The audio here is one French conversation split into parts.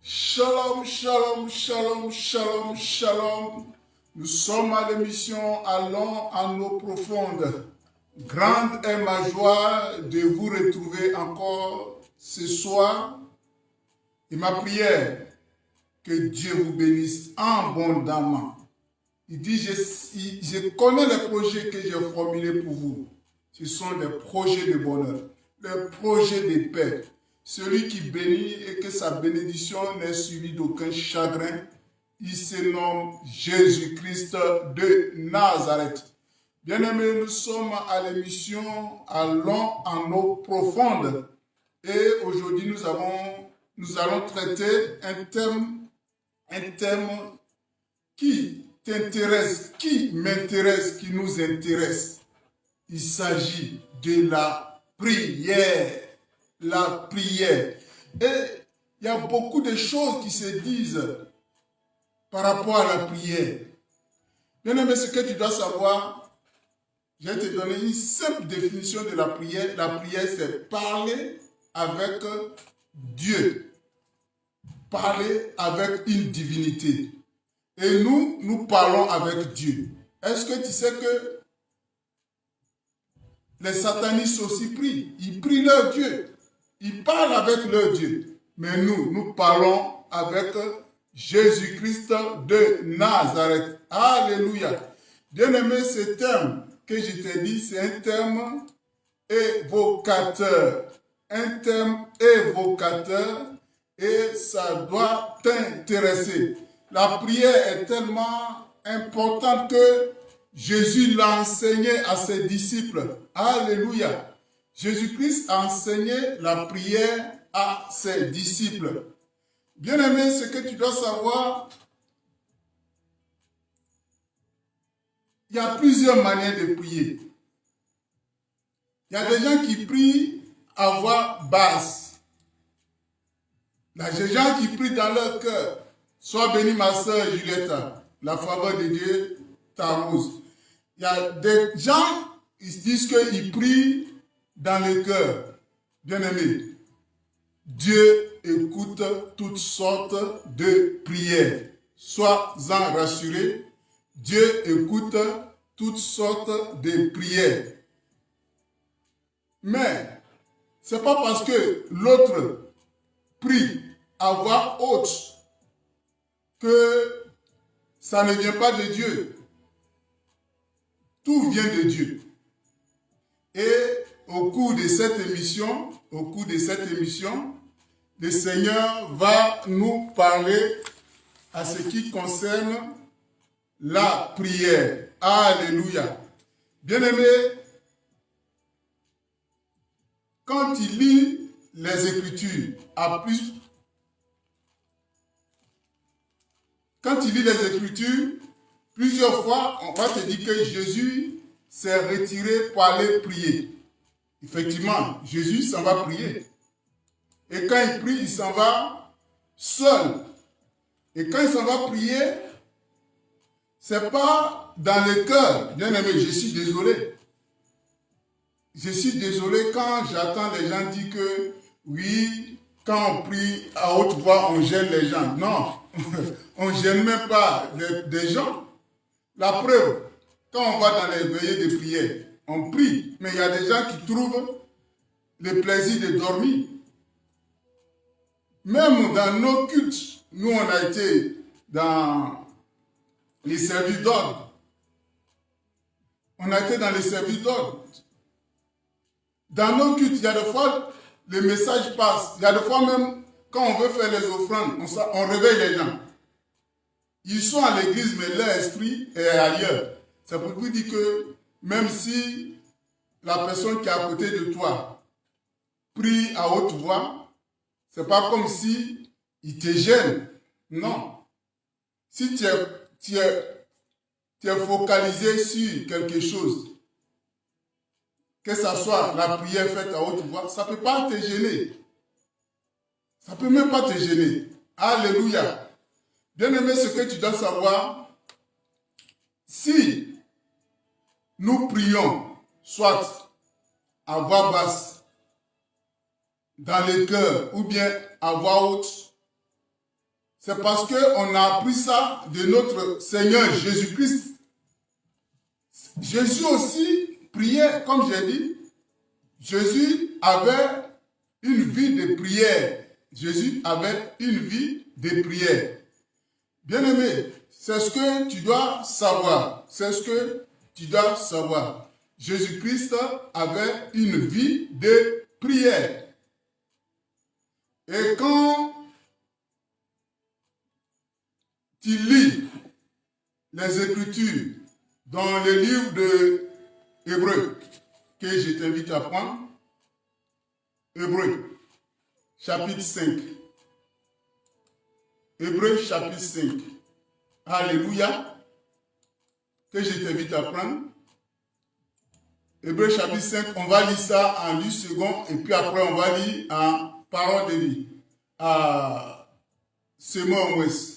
Shalom, shalom, shalom, shalom, shalom. Nous sommes à l'émission Allons en eau profonde. Grande est ma joie de vous retrouver encore ce soir. Et ma prière, que Dieu vous bénisse abondamment. Il dit, je connais les projets que j'ai formulés pour vous. Ce sont des projets de bonheur, des projets de paix. Celui qui bénit et que sa bénédiction n'est suivie d'aucun chagrin, il se nomme Jésus-Christ de Nazareth. Bien-aimés, nous sommes à l'émission Allons en eau profonde. Et aujourd'hui, nous allons traiter un thème qui t'intéresse, qui m'intéresse, qui nous intéresse. Il s'agit de la prière. La prière. Et il y a beaucoup de choses qui se disent par rapport à la prière. Bien-aimé, ce que tu dois savoir, je vais te donner une simple définition de la prière. La prière, c'est parler avec Dieu. Parler avec une divinité. Et nous parlons avec Dieu. Est-ce que tu sais que les satanistes aussi prient? Ils prient leur Dieu. Ils parlent avec leur Dieu. Mais nous parlons avec Jésus-Christ de Nazareth. Alléluia. Bien-aimé, ce thème que je t'ai dit, c'est un thème évocateur. Un thème évocateur et ça doit t'intéresser. La prière est tellement importante que Jésus l'a enseigné à ses disciples. Alléluia. Jésus-Christ a enseigné la prière à ses disciples. Bien-aimé, ce que tu dois savoir, il y a plusieurs manières de prier. Il y a des gens qui prient à voix basse. Il y a des gens qui prient dans leur cœur. Sois bénie ma sœur Julietta, la faveur de Dieu t'arrose. Il y a des gens, ils disent qu'ils prient dans le cœur. Bien-aimé, Dieu écoute toutes sortes de prières. Sois-en rassuré, Dieu écoute toutes sortes de prières. Mais, ce n'est pas parce que l'autre prie à voix haute que ça ne vient pas de Dieu. Tout vient de Dieu. Et au cours de cette émission, le Seigneur va nous parler à ce qui concerne la prière. Alléluia. Bien-aimé, quand tu lis les Écritures, plusieurs fois, on va te dire que Jésus s'est retiré pour aller prier. Effectivement, Jésus s'en va prier. Et quand il prie, il s'en va seul. Et quand il s'en va prier, c'est pas dans le cœur. Bien aimé, je suis désolé. Je suis désolé quand j'entends les gens dire que oui, quand on prie à haute voix, on gêne les gens. Non, on ne gêne même pas des gens. La preuve, quand on va dans les veillées de prière, on prie, mais il y a des gens qui trouvent le plaisir de dormir. Même dans nos cultes, nous on a été dans les services d'ordre. On a été dans les services d'ordre. Dans nos cultes, il y a des fois, le message passe. Il y a des fois même, quand on veut faire les offrandes, on réveille les gens. Ils sont à l'église, mais leur esprit est ailleurs. C'est pour vous dire que même si la personne qui est à côté de toi prie à haute voix, c'est pas comme si il te gêne. Non. Si tu es focalisé sur quelque chose, que ce soit la prière faite à haute voix, ça ne peut pas te gêner. Ça ne peut même pas te gêner. Alléluia. Bien-aimé, ce que tu dois savoir, si nous prions, soit à voix basse, dans le cœur, ou bien à voix haute, C'est parce qu'on a appris ça de notre Seigneur Jésus-Christ. Jésus aussi priait, comme j'ai dit. Jésus avait une vie de prière. Jésus avait une vie de prière. Bien-aimé, c'est ce que tu dois savoir. C'est ce que tu dois savoir. Jésus-Christ avait une vie de prière. Et quand tu lis les Écritures dans le livre de Hébreux, que je t'invite à prendre, Hébreux, chapitre 5. Hébreux, chapitre 5. Alléluia. Que je t'invite à prendre. Hébreux, chapitre 5, on va lire ça en 10 secondes et puis après on va lire en parole de vie. C'est moi en ouest.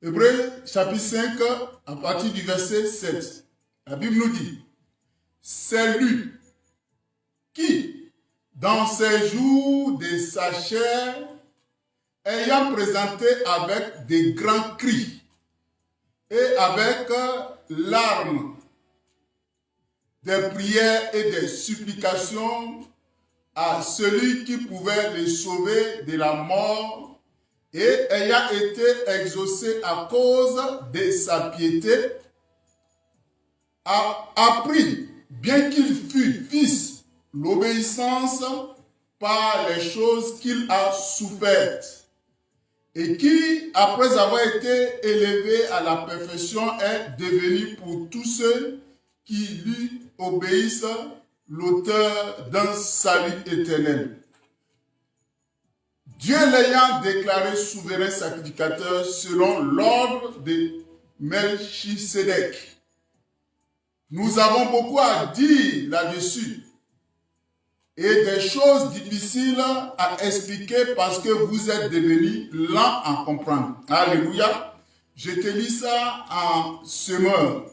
Hébreux, chapitre 5, à partir du verset 7. La Bible nous dit, c'est lui qui, dans ses jours de sa chair, ayant présenté avec des grands cris et avec larmes, des prières et des supplications à celui qui pouvait les sauver de la mort et ayant été exaucé à cause de sa piété, a appris, bien qu'il fût fils, l'obéissance par les choses qu'il a souffertes, et qui, après avoir été élevé à la perfection, est devenu pour tous ceux qui lui obéissent l'auteur d'un salut éternel. Dieu l'ayant déclaré souverain sacrificateur selon l'ordre de Melchisédek. Nous avons beaucoup à dire là-dessus et des choses difficiles à expliquer parce que vous êtes devenus lents à comprendre. Alléluia. Je te lis ça en semeur.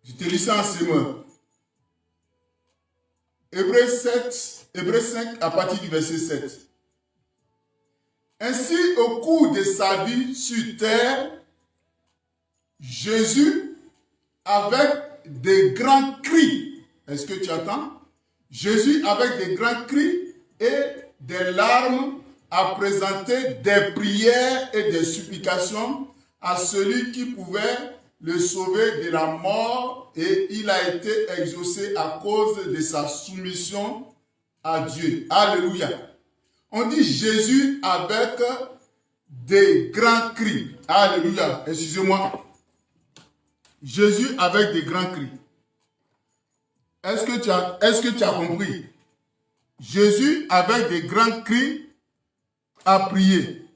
Je te lis ça en semeur. Hébreux 5 à partir du verset 7. Ainsi, au cours de sa vie sur terre, Jésus, avec des grands cris, est-ce que tu attends? Jésus, avec des grands cris et des larmes, a présenté des prières et des supplications à celui qui pouvait le sauver de la mort, et il a été exaucé à cause de sa soumission à Dieu. Alléluia. On dit Jésus avec des grands cris. Alléluia. Excusez-moi. Jésus avec des grands cris. Est-ce que tu as compris? Jésus avec des grands cris a prié.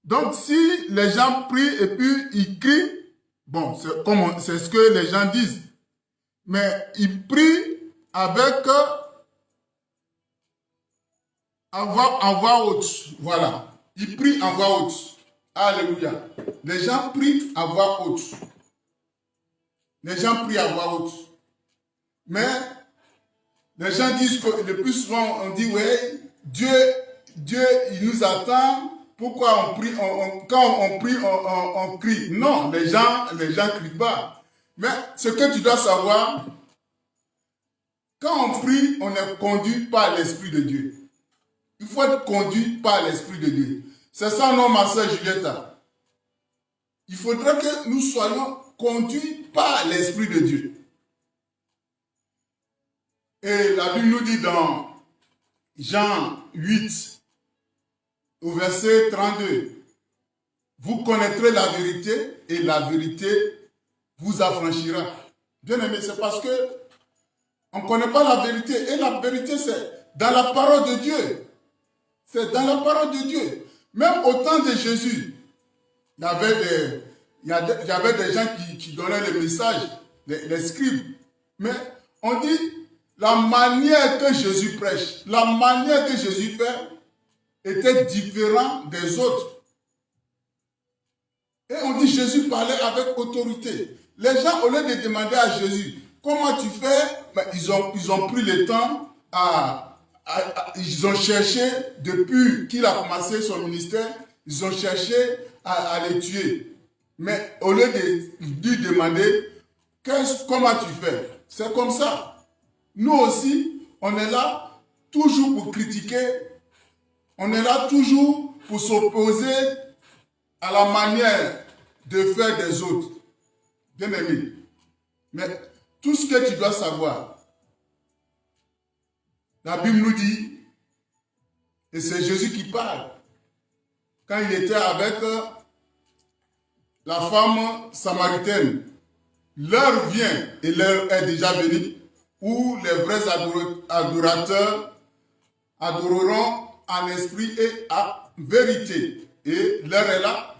Donc si les gens prient et puis ils crient, bon, c'est ce que les gens disent. Mais ils prient avec en voix haute. Voilà. Ils prient en voix haute. Alléluia. Les gens prient en voix haute. Les gens prient en voix haute. Mais les gens disent que le plus souvent, on dit, ouais, Dieu, il nous attend. Pourquoi on prie, quand on prie, on crie? Non, les gens crient pas. Mais ce que tu dois savoir, quand on prie, on est conduit par l'Esprit de Dieu. Il faut être conduit par l'Esprit de Dieu. C'est ça, non, ma sœur Julietta. Il faudrait que nous soyons conduits par l'Esprit de Dieu. Et la Bible nous dit dans Jean 8, au verset 32, vous connaîtrez la vérité et la vérité vous affranchira. Bien aimé, c'est parce que on ne connaît pas la vérité. Et la vérité, c'est dans la parole de Dieu. C'est dans la parole de Dieu. Même au temps de Jésus, il y avait des gens qui donnaient les messages, les scribes. Mais on dit, la manière que Jésus prêche, la manière que Jésus fait, était différente des autres. Et on dit, Jésus parlait avec autorité. Les gens, au lieu de demander à Jésus, comment tu fais, ben, ils ont pris le temps à ils ont cherché, depuis qu'il a commencé son ministère, ils ont cherché à les tuer. Mais au lieu de lui demander, comment tu fais? C'est comme ça. Nous aussi, on est là toujours pour critiquer. On est là toujours pour s'opposer à la manière de faire des autres. Bien aimé. Mais tout ce que tu dois savoir, la Bible nous dit, et c'est Jésus qui parle, quand il était avec la femme samaritaine, l'heure vient et l'heure est déjà venue où les vrais adorateurs adoreront en esprit et en vérité. Et l'heure est là.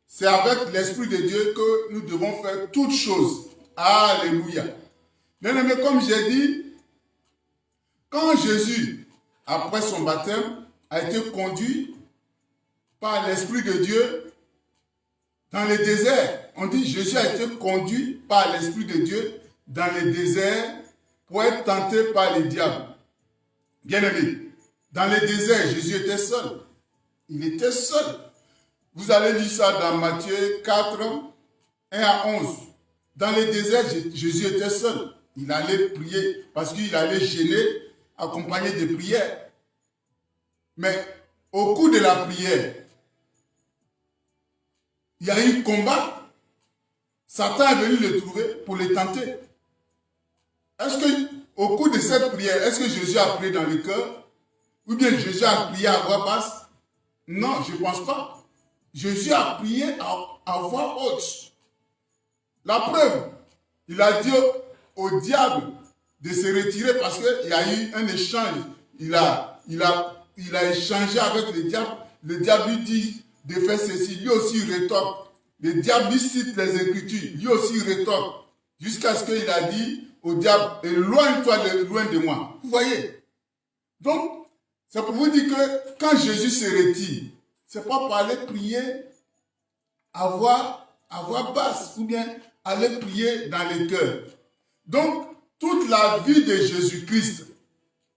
C'est avec l'Esprit de Dieu que nous devons faire toutes choses. Alléluia. Bien aimé, comme j'ai dit, quand Jésus, après son baptême, a été conduit par l'Esprit de Dieu dans le désert, on dit Jésus a été conduit par l'Esprit de Dieu dans le désert pour être tenté par le diable. Bien aimé, dans le désert, Jésus était seul. Il était seul. Vous allez lire ça dans Matthieu 4, 1 à 11. Dans le désert, Jésus était seul. Il allait prier parce qu'il allait gêner, accompagné de prières. Mais au cours de la prière, il y a eu combat. Satan est venu le trouver pour le tenter. Est-ce que, au cours de cette prière, est-ce que Jésus a prié dans le cœur? Ou bien Jésus a prié à voix basse? Non, je ne pense pas. Jésus a prié à voix haute. La preuve, il a dit au diable de se retirer parce qu'il y a eu un échange. Il a échangé avec le diable. Le diable lui dit de faire ceci. Lui aussi il rétorque. Le diable lui cite les Écritures. Lui aussi il rétorque. Jusqu'à ce qu'il a dit au diable, éloigne-toi loin de moi. Vous voyez? Donc, c'est pour vous dire que quand Jésus se retire, ce n'est pas pour aller prier à voix basse ou bien aller prier dans les cœurs. Donc, toute la vie de Jésus-Christ,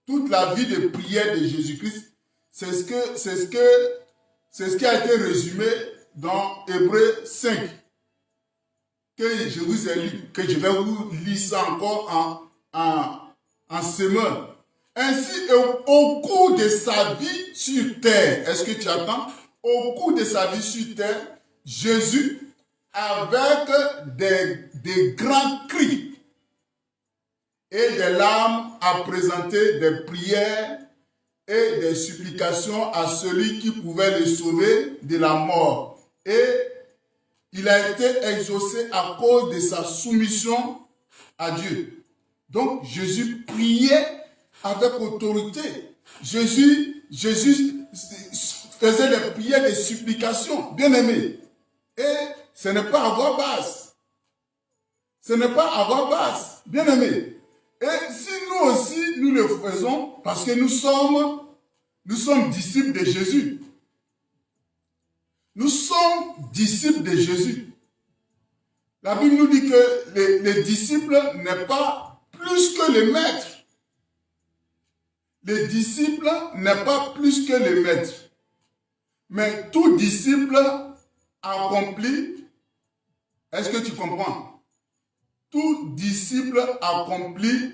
toute la vie de prière de Jésus-Christ, c'est ce qui a été résumé dans Hébreux 5, que je vous ai lu, que je vais vous lire ça encore en semeur. Ainsi, au cours de sa vie sur terre, est-ce que tu attends? Au cours de sa vie sur terre, Jésus, avec des grands cris et des larmes, a présenté des prières et des supplications à celui qui pouvait le sauver de la mort. Et il a été exaucé à cause de sa soumission à Dieu. Donc, Jésus priait avec autorité. Jésus faisait des prières, des supplications, bien aimé. Et ce n'est pas à voix basse. Ce n'est pas à voix basse, bien aimé. Et si nous aussi, nous le faisons, parce que nous sommes disciples de Jésus. Nous sommes disciples de Jésus. La Bible nous dit que les disciples n'est pas plus que les maîtres. Les disciples n'est pas plus que les maîtres. Mais tout disciple accompli, est-ce que tu comprends? Tout disciple accompli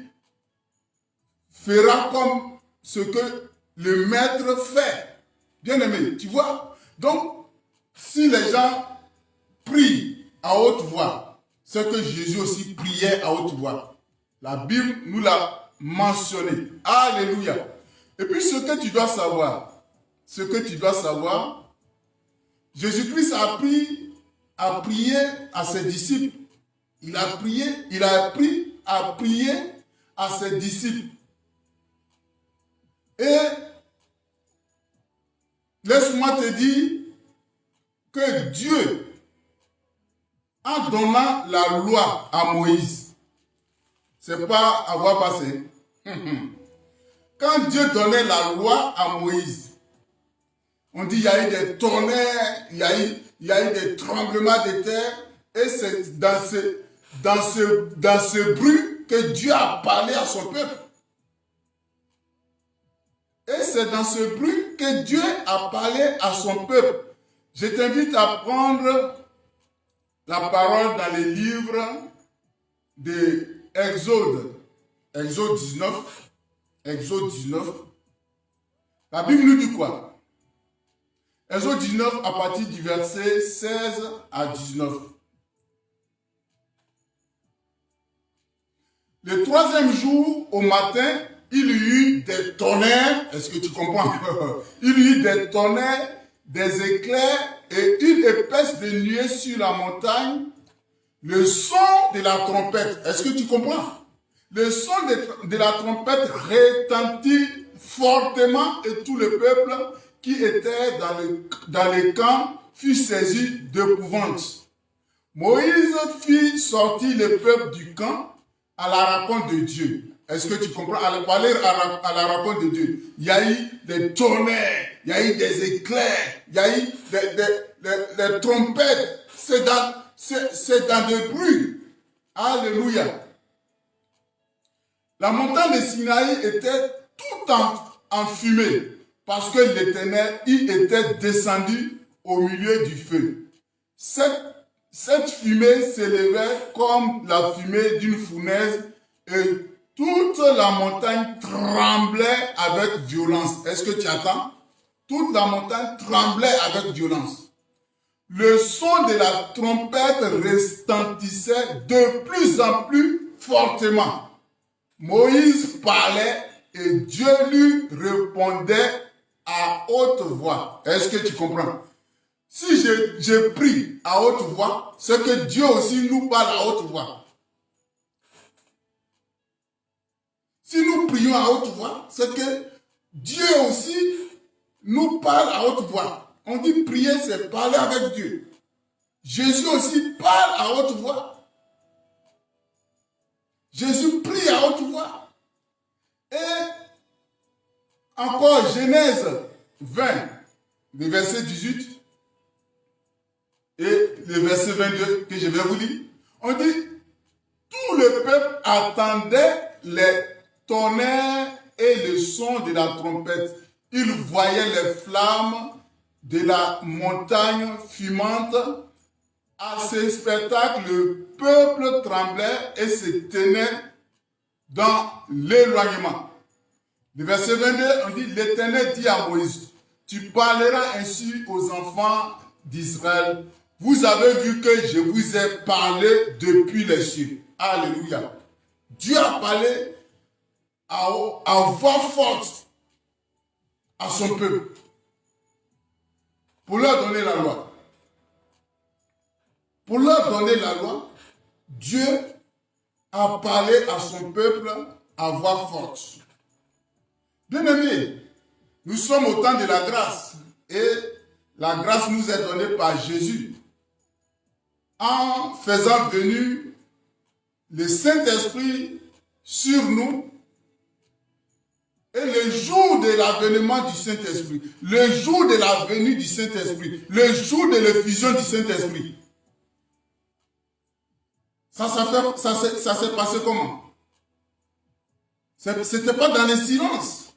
fera comme ce que le maître fait. Bien aimé, tu vois? Donc, si les gens prient à haute voix, c'est que Jésus aussi priait à haute voix. La Bible nous l'a mentionné. Alléluia. Et puis ce que tu dois savoir, Jésus-Christ a prié à ses disciples. Il a appris à prier à ses disciples. Et laisse-moi te dire que Dieu, en donnant la loi à Moïse, c'est pas à voix basse. Quand Dieu donnait la loi à Moïse, on dit il y a eu des tonnerres, il y a eu des tremblements de terre, et c'est dans ce bruit que Dieu a parlé à son peuple. Et c'est dans ce bruit que Dieu a parlé à son peuple. Je t'invite à prendre la parole dans les livres de Exode. Exode 19. Exode 19. La Bible nous dit quoi? Exode 19 à partir du verset 16 à 19. Le troisième jour, au matin, il y eut des tonnerres. Est-ce que tu comprends? Il y eut des tonnerres, des éclairs et une épaisse de nuée sur la montagne. Le son de la trompette. Est-ce que tu comprends? Le son de la trompette retentit fortement et tout le peuple qui était dans les camps fut saisi d'épouvante. Moïse fit sortir le peuple du camp à la rencontre de Dieu. Est-ce que tu comprends? À la rencontre de Dieu. Il y a eu des tonnerres, il y a eu des éclairs, il y a eu des trompettes. C'est dans des bruits. Alléluia. La montagne de Sinaï était tout en fumée parce que l'Éternel y était descendu au milieu du feu. Cette fumée s'élevait comme la fumée d'une fournaise et toute la montagne tremblait avec violence. Est-ce que tu attends? Toute la montagne tremblait avec violence. Le son de la trompette retentissait de plus en plus fortement. Moïse parlait et Dieu lui répondait à haute voix. Est-ce que tu comprends? Si je prie à haute voix, c'est que Dieu aussi nous parle à haute voix. Si nous prions à haute voix, c'est que Dieu aussi nous parle à haute voix. On dit prier, c'est parler avec Dieu. Jésus aussi parle à haute voix. Jésus prie à haute voix. Et encore Genèse 20, le verset 18 et le verset 22 que je vais vous lire. On dit, tout le peuple attendait les tonnerres et le son de la trompette. Il voyait les flammes de la montagne fumante. À ce spectacle, le peuple tremblait et se tenait dans l'éloignement. Le verset 22, on dit, l'Éternel dit à Moïse, tu parleras ainsi aux enfants d'Israël. Vous avez vu que je vous ai parlé depuis les cieux. Alléluia. Dieu a parlé à voix forte à son peuple pour leur donner la loi. Pour leur donner la loi, Dieu a parlé à son peuple à voix forte. Bien-aimés, nous sommes au temps de la grâce et la grâce nous est donnée par Jésus en faisant venir le Saint-Esprit sur nous. Et le jour de l'avènement du Saint-Esprit, le jour de la venue du Saint-Esprit, le jour de l'effusion du Saint-Esprit, ça s'est passé comment? C'était pas dans le silence.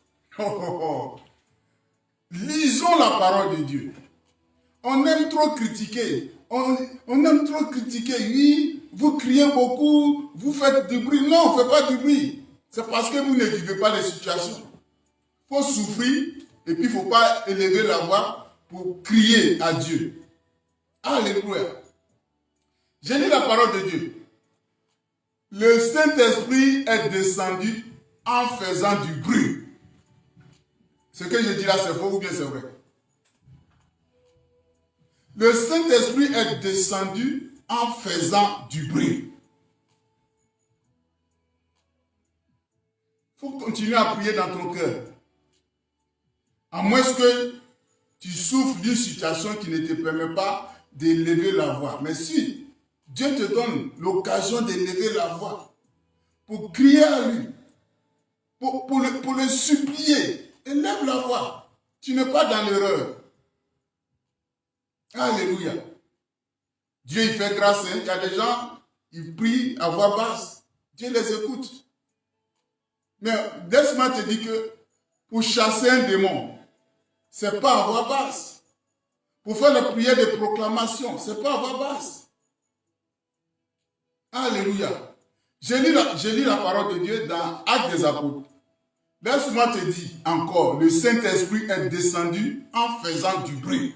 Lisons la parole de Dieu. On aime trop critiquer. On aime trop critiquer. Oui, vous criez beaucoup, vous faites du bruit. Non, on ne fait pas du bruit. C'est parce que vous ne vivez pas les situations. Il faut souffrir et puis il ne faut pas élever la voix pour crier à Dieu. Alléluia. J'ai lu la parole de Dieu. Le Saint-Esprit est descendu en faisant du bruit. Ce que je dis là, c'est faux ou bien c'est vrai? Le Saint-Esprit est descendu en faisant du bruit. Il faut continuer à prier dans ton cœur. À moins que tu souffres d'une situation qui ne te permet pas d'élever la voix. Mais si Dieu te donne l'occasion d'élever la voix pour crier à lui, pour le supplier, élève la voix. Tu n'es pas dans l'erreur. Alléluia. Dieu, il fait grâce. Il y a des gens, ils prient à voix basse. Dieu les écoute. Mais Desma te dit que pour chasser un démon, ce n'est pas à voix basse. Pour faire la prière de proclamation, ce n'est pas à voix basse. Alléluia. J'ai lu la parole de Dieu dans Actes des Apôtres. Laisse-moi te dire encore, le Saint-Esprit est descendu en faisant du bruit.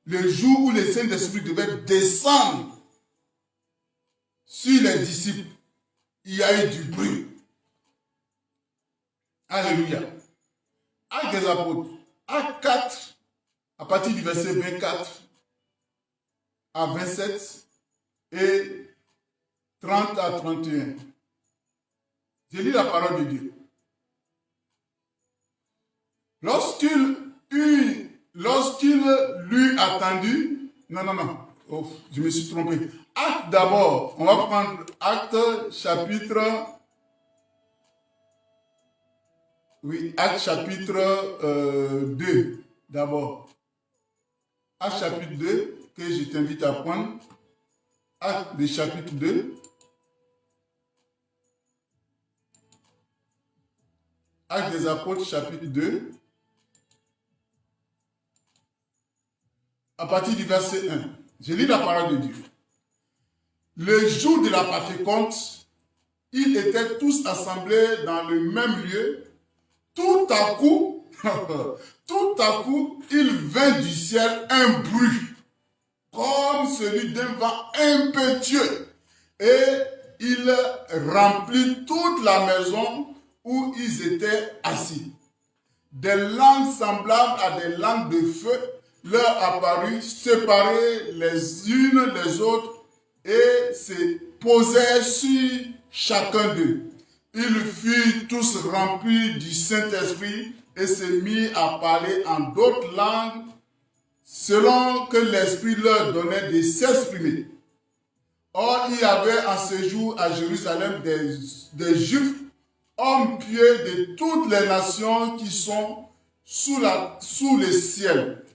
Le jour où le Saint-Esprit devait descendre sur les disciples, il y a eu du bruit. Alléluia. Actes des Apôtres, Actes 4, à partir du verset 24 à 27 et 30 à 31. Je lis la parole de Dieu. Lorsqu'il l'eut attendu, non, oh, je me suis trompé. Acte d'abord, on va prendre Acte chapitre, Acte chapitre 2 d'abord. Acte chapitre 2, que je t'invite à prendre. Acte de chapitre 2. Acte des Apôtres chapitre 2. À partir du verset 1, je lis la parole de Dieu. Le jour de la Pentecôte, ils étaient tous assemblés dans le même lieu. Tout à coup, il vint du ciel un bruit, comme celui d'un vent impétueux, et il remplit toute la maison où ils étaient assis. Des langues semblables à des langues de feu leur apparut, séparées les unes des autres, et se posèrent sur chacun d'eux. Ils furent tous remplis du Saint-Esprit et se mirent à parler en d'autres langues, selon que l'Esprit leur donnait de s'exprimer. Or, il y avait en ce jour à Jérusalem des Juifs, hommes pieux de toutes les nations qui sont sous le ciel.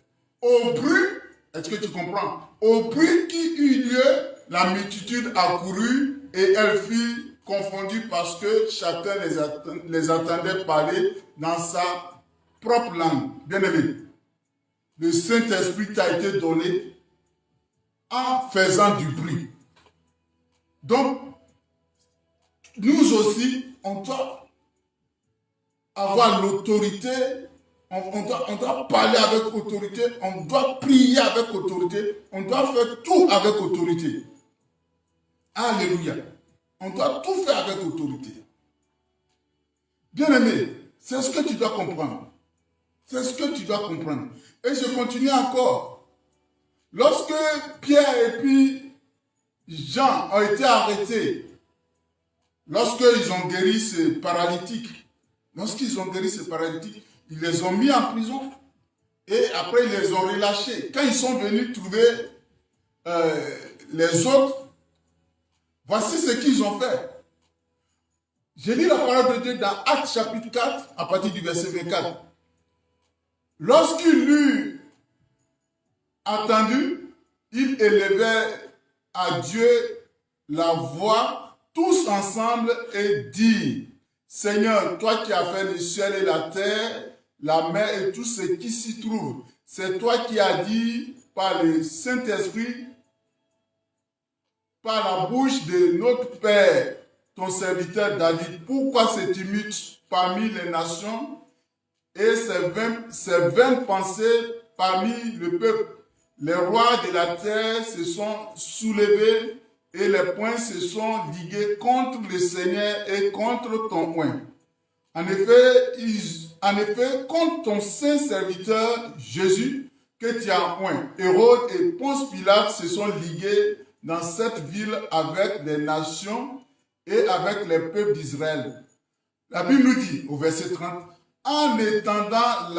Au bruit, est-ce que tu comprends? Au bruit qui eut lieu, la multitude accourut et elle fut confondue parce que chacun les entendait parler dans sa propre langue. Bien aimé, le Saint-Esprit t'a été donné en faisant du bruit. Donc, nous aussi, on doit avoir l'autorité. On doit parler avec autorité, on doit prier avec autorité, on doit faire tout avec autorité. Alléluia. On doit tout faire avec autorité. Bien-aimé, c'est ce que tu dois comprendre. C'est ce que tu dois comprendre. Et je continue encore. Lorsque Pierre et puis Jean ont été arrêtés, lorsqu'ils ont guéri ce paralytique, ils les ont mis en prison et après ils les ont relâchés. Quand ils sont venus trouver les autres, voici ce qu'ils ont fait. J'ai lu la parole de Dieu dans Actes chapitre 4 à partir du verset 24. Lorsqu'il l'eut entendu, il élevait à Dieu la voix tous ensemble et dit: Seigneur, toi qui as fait le ciel et la terre, la mer et tout ce qui s'y trouve, c'est toi qui as dit par le Saint-Esprit, par la bouche de notre Père, ton serviteur David, pourquoi ce tumulte parmi les nations et ces vaines pensées parmi le peuple? Les rois de la terre se sont soulevés et les poings se sont ligués contre le Seigneur et contre ton oint. En effet, contre ton saint serviteur Jésus, que tu as oint, Hérode et Ponce Pilate se sont ligués dans cette ville avec les nations et avec les peuples d'Israël. La Bible nous dit, au verset 30, en étendant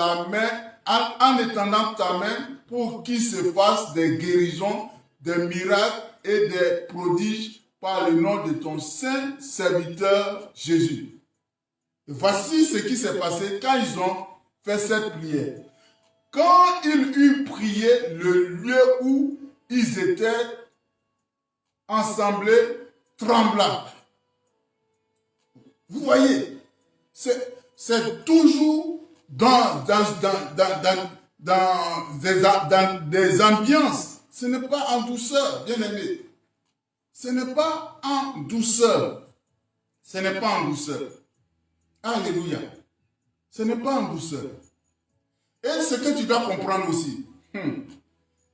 ta main pour qu'il se fasse des guérisons, des miracles et des prodiges par le nom de ton saint serviteur Jésus. Et voici ce qui s'est passé quand ils ont fait cette prière. Quand ils eurent prié, le lieu où ils étaient assemblés trembla. Vous voyez, c'est toujours dans des ambiances. Ce n'est pas en douceur, bien aimé. Ce n'est pas en douceur. Ce n'est pas en douceur. Alléluia. Ce n'est pas en douceur. Et ce que tu dois comprendre aussi,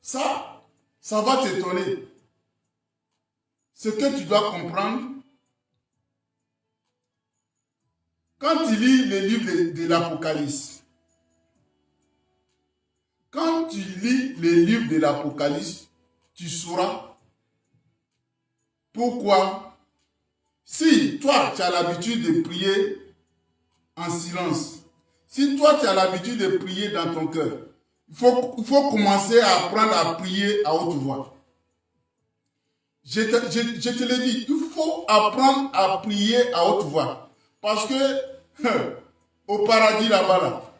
ça va t'étonner. Ce que tu dois comprendre, quand tu lis les livres de l'Apocalypse, quand tu lis les livres de l'Apocalypse, tu sauras pourquoi. Si toi, tu as l'habitude de prier en silence, si toi, tu as l'habitude de prier dans ton cœur, il faut commencer à apprendre à prier à haute voix. Je te l'ai dit, il faut apprendre à prier à haute voix. Parce que, au paradis là-bas, là,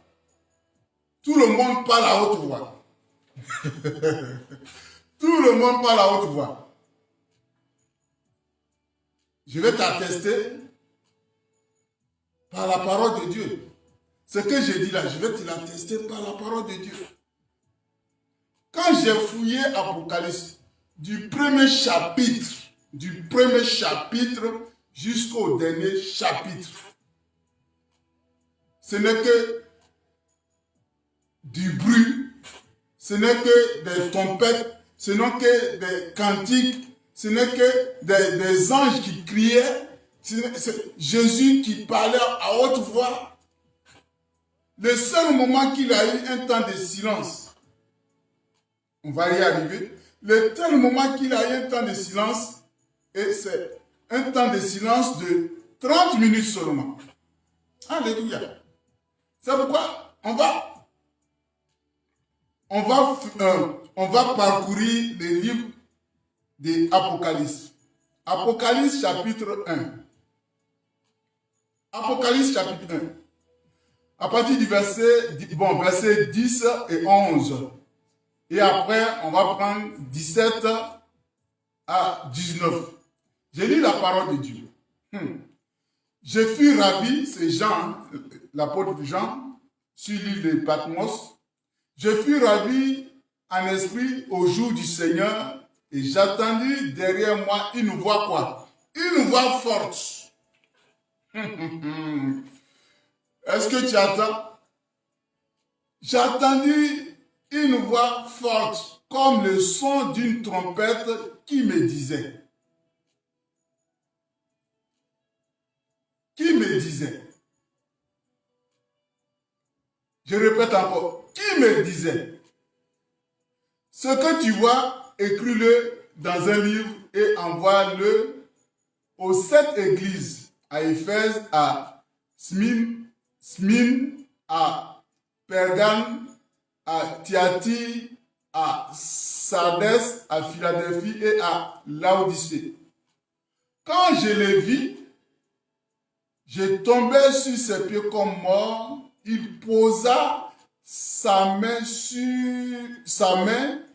tout le monde parle à haute voix. Tout le monde parle à haute voix. Je vais t'attester par la parole de Dieu. Ce que j'ai dit là, je vais te l'attester par la parole de Dieu. Quand j'ai fouillé Apocalypse, du premier chapitre jusqu'au dernier chapitre, ce n'est que du bruit, ce n'est que des trompettes, ce n'est que des cantiques, ce n'est que des anges qui criaient, c'est Jésus qui parlait à haute voix. Le seul moment qu'il a eu un temps de silence, on va y arriver, le seul moment qu'il a eu un temps de silence, et c'est un temps de silence de 30 minutes seulement. Alléluia. C'est pourquoi on va parcourir les livres de Apocalypse. Apocalypse chapitre 1. Apocalypse chapitre 1. À partir du verset 10 et 11. Et après, on va prendre 17 à 19. J'ai lu la parole de Dieu. Je fus ravi, c'est Jean, l'apôtre Jean, sur l'île de Patmos. Je fus ravi en esprit au jour du Seigneur et j'attendis derrière moi une voix quoi? Une voix forte. Est-ce que tu attends? J'attendis une voix forte comme le son d'une trompette qui me disait. Qui me disait? Je répète encore. Qui me disait? Ce que tu vois, écris-le dans un livre et envoie-le aux 7 églises, à Éphèse, à Smyrne, à Pergame, à Thyatire, à Sardis, à Philadelphie et à Laodicée. Quand je les vis, je tombais sur ses pieds comme mort. Il posa sa main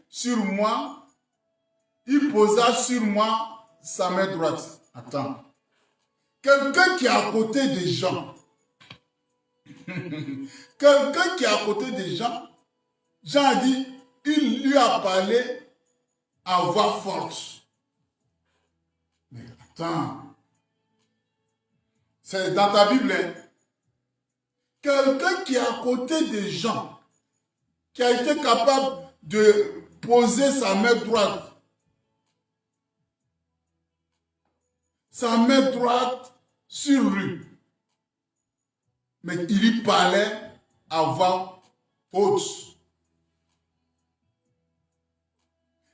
sur moi. Il posa sur moi sa main droite. Attends. Quelqu'un qui est à côté des gens. Quelqu'un qui est à côté des gens. Jean a dit, il lui a parlé à voix forte. Mais attends. C'est dans ta Bible. Hein? Quelqu'un qui est à côté des gens, qui a été capable de poser sa main droite. Sa main droite sur lui. Mais il lui parlait à voix haute.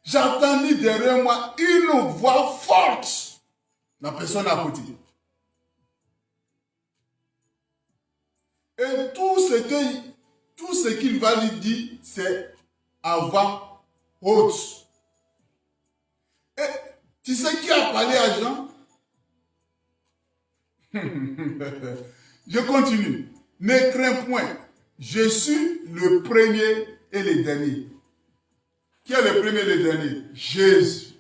J'entendis derrière moi une voix forte. La personne à côté. Et tout ce qu'il va lui dire, c'est à voix haute. Et tu sais qui a parlé à Jean? Je continue. Ne crains point. Je suis le premier et le dernier. Qui est le premier et le dernier? Jésus.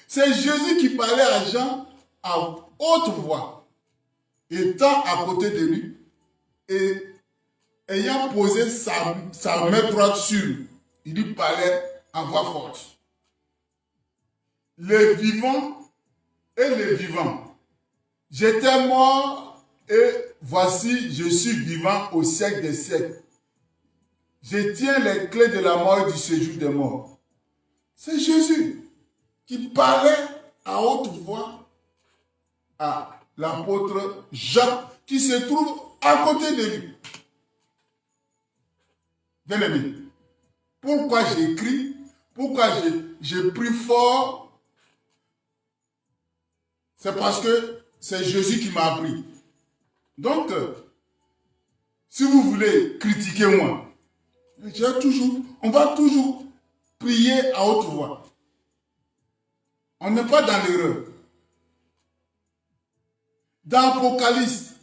C'est Jésus qui parlait à Jean à haute voix. Étant à côté de lui, et ayant posé sa main droite sur, il lui parlait à voix forte. Les vivants et les vivants, j'étais mort et voici, je suis vivant au siècle des siècles. Je tiens les clés de la mort et du séjour des morts. C'est Jésus qui parlait à haute voix à l'apôtre Jacques qui se trouve à côté de lui. Bien aimé, pourquoi j'écris, pourquoi je prie fort, c'est parce que c'est Jésus qui m'a appris. Donc, si vous voulez critiquer moi, on va toujours prier à haute voix. On n'est pas dans l'erreur. Dans l'Apocalypse,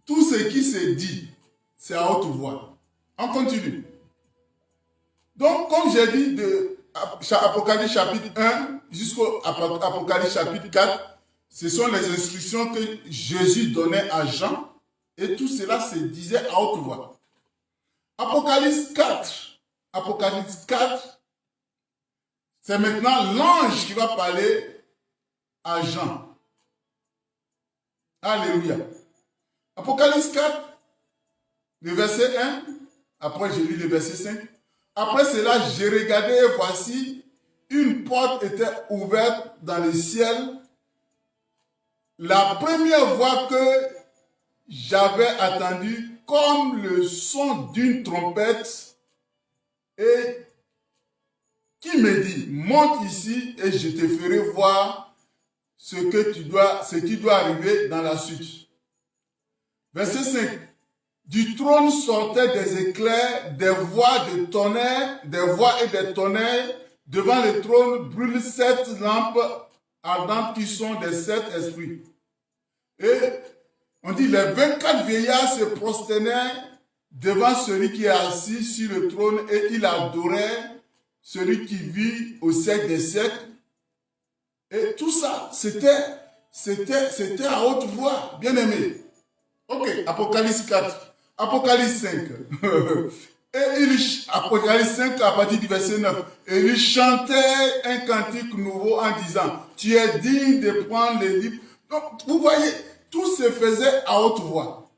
tout ce qui se dit, c'est à haute voix. On continue. Donc, comme j'ai dit, de Apocalypse chapitre 1 jusqu'au Apocalypse chapitre 4, ce sont les instructions que Jésus donnait à Jean et tout cela se disait à haute voix. Apocalypse 4, c'est maintenant l'ange qui va parler à Jean. Alléluia. Apocalypse 4, le verset 1, après j'ai lu le verset 5. Après cela, j'ai regardé et voici, une porte était ouverte dans le ciel. La première voix que j'avais entendue, comme le son d'une trompette, et qui me dit, monte ici et je te ferai voir ce qui doit arriver dans la suite. Verset 5. Du trône sortaient des éclairs, des voix et des tonnerres. Devant le trône brûlent 7 lampes ardentes qui sont des 7 esprits. Et on dit, les 24 vieillards se prosternaient devant celui qui est assis sur le trône et il adorait celui qui vit au siècle des siècles. Et tout ça, c'était à haute voix, bien aimé. Ok, Apocalypse 4. Apocalypse 5. Apocalypse 5 à partir du verset 9. Et il chantait un cantique nouveau en disant, tu es digne de prendre les livres. Donc, vous voyez, tout se faisait à haute voix.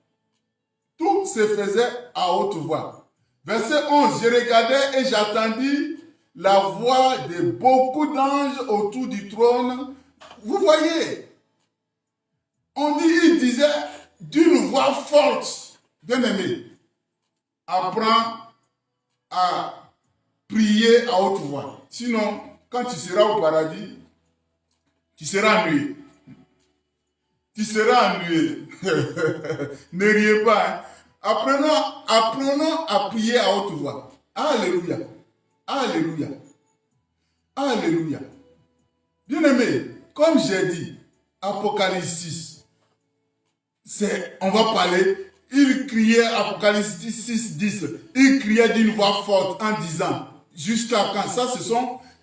Tout se faisait à haute voix. Verset 11. Je regardais et j'attendis la voix de beaucoup d'anges autour du trône. Vous voyez, il disait d'une voix forte. Bien aimé, apprends à prier à haute voix. Sinon, quand tu seras au paradis, tu seras ennuyé. Tu seras ennuyé. Ne riez pas. Hein. Apprenons à prier à haute voix. Alléluia. Alléluia. Alléluia. Bien aimé, comme j'ai dit, Apocalypse 6, on va parler. Il criait, Apocalypse 6, 10, il criait d'une voix forte en disant, jusqu'à quand? Ça,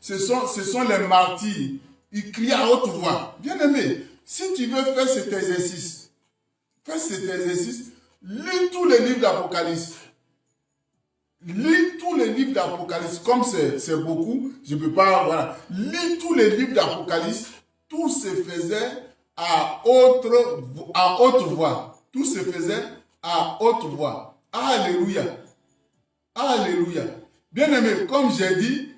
ce sont les martyrs. Il criait à haute voix. Bien aimé, si tu veux faire cet exercice, lis tous les livres d'Apocalypse. Lis tous les livres d'Apocalypse. Comme c'est beaucoup, je ne peux pas, voilà. Lis tous les livres d'Apocalypse. Tout se faisait à haute voix. Tout se faisait à haute voix. Alléluia. Alléluia. Bien aimé, comme j'ai dit,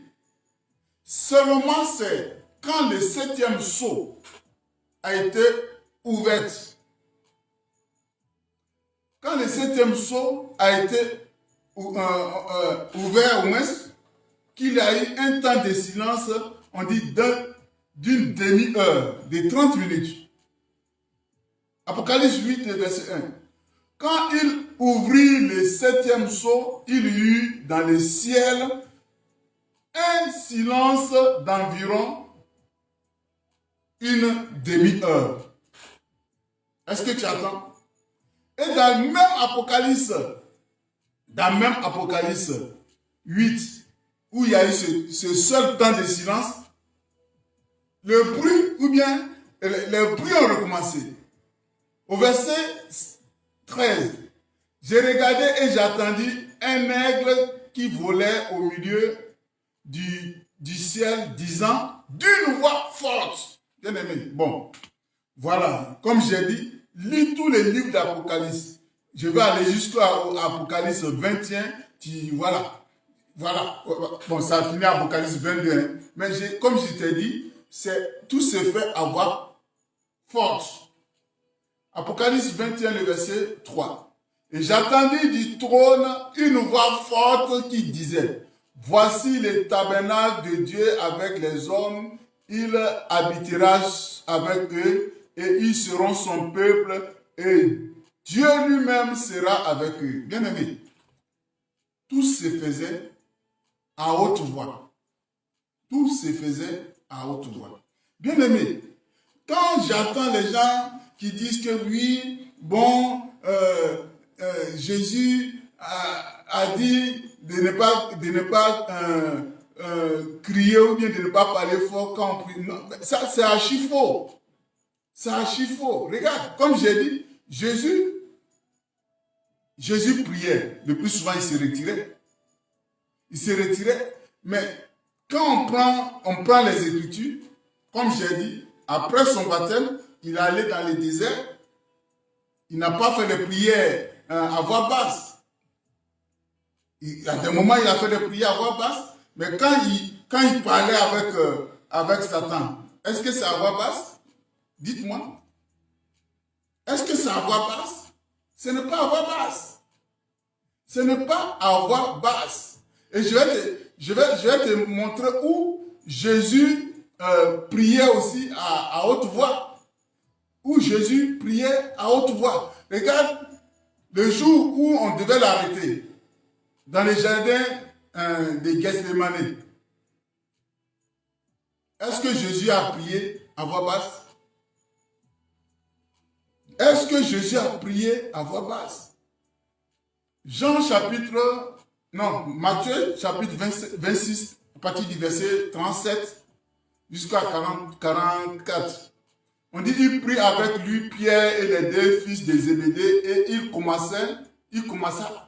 seulement c'est quand le 7e sceau a été ouvert. Quand le 7e sceau a été ouvert au moins, qu'il y a eu un temps de silence, on dit d'une demi-heure, de 30 minutes. Apocalypse 8, verset 1. Quand il ouvrit le 7e sceau, il y eut dans le ciel un silence d'environ une demi-heure. Est-ce que tu attends? Et dans le même Apocalypse 8, où il y a eu ce seul temps de silence, le bruit, ou bien les bruits ont recommencé. Au verset 13, J'ai regardé et j'ai entendu un aigle qui volait au milieu du ciel, disant d'une voix forte. Bien aimé. Bon, voilà. Comme j'ai dit, lis tous les livres d'Apocalypse. Je vais aller jusqu'à Apocalypse 21. Voilà. Voilà. Bon, ça a fini à Apocalypse 22. Mais comme je t'ai dit, tout se fait à voix forte. Apocalypse 21, le verset 3. Et j'entendis du trône une voix forte qui disait, voici le tabernacle de Dieu avec les hommes, il habitera avec eux et ils seront son peuple et Dieu lui-même sera avec eux. Bien aimé, tout se faisait à haute voix. Tout se faisait à haute voix. Bien aimé, quand j'entends les gens qui disent que oui, bon, Jésus a dit de ne pas crier ou bien de ne pas parler fort quand on prie. Non, ça, c'est archi faux. C'est archi faux. Regarde, comme j'ai dit, Jésus priait. Le plus souvent, il se retirait. Il se retirait. Mais quand on prend les Écritures, comme j'ai dit, après son baptême, il allait dans le désert. Il n'a pas fait de prières à voix basse. Il y a des moments, il a fait des prières à voix basse, mais quand il parlait avec Satan, est-ce que c'est à voix basse? Dites-moi. Est-ce que c'est à voix basse? Ce n'est pas à voix basse. Ce n'est pas à voix basse. Et je vais te montrer où Jésus priait aussi à haute voix. Où Jésus priait à haute voix. Regarde, le jour où on devait l'arrêter, dans les jardins de Gethsémane, est-ce que Jésus a prié à voix basse? Est-ce que Jésus a prié à voix basse? Matthieu chapitre 26, à partir du verset 37 jusqu'à 44. On dit qu'il prit avec lui Pierre et les deux fils de Zébédée et il commença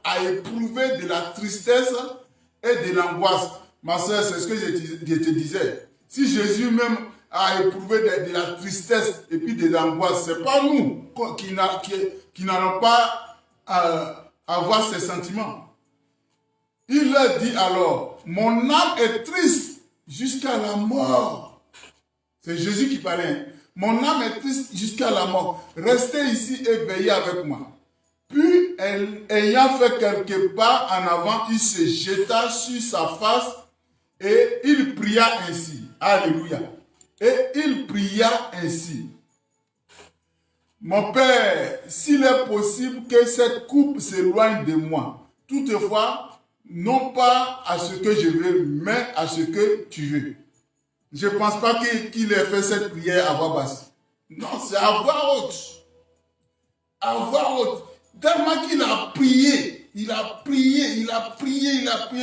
à éprouver de la tristesse et de l'angoisse. Ma soeur, c'est ce que je te disais. Si Jésus même a éprouvé de la tristesse et puis de l'angoisse, ce n'est pas nous qui n'allons pas avoir ces sentiments. Il leur dit alors, mon âme est triste jusqu'à la mort. C'est Jésus qui parlait. Mon âme est triste jusqu'à la mort. Restez ici et veillez avec moi. Puis, ayant fait quelques pas en avant, il se jeta sur sa face et il pria ainsi. Alléluia. Et il pria ainsi. Mon Père, s'il est possible que cette coupe s'éloigne de moi, toutefois, non pas à ce que je veux, mais à ce que tu veux. Je ne pense pas qu'il ait fait cette prière à voix basse. Non, c'est à voix haute. À voix haute. Tellement qu'il a prié. Il a prié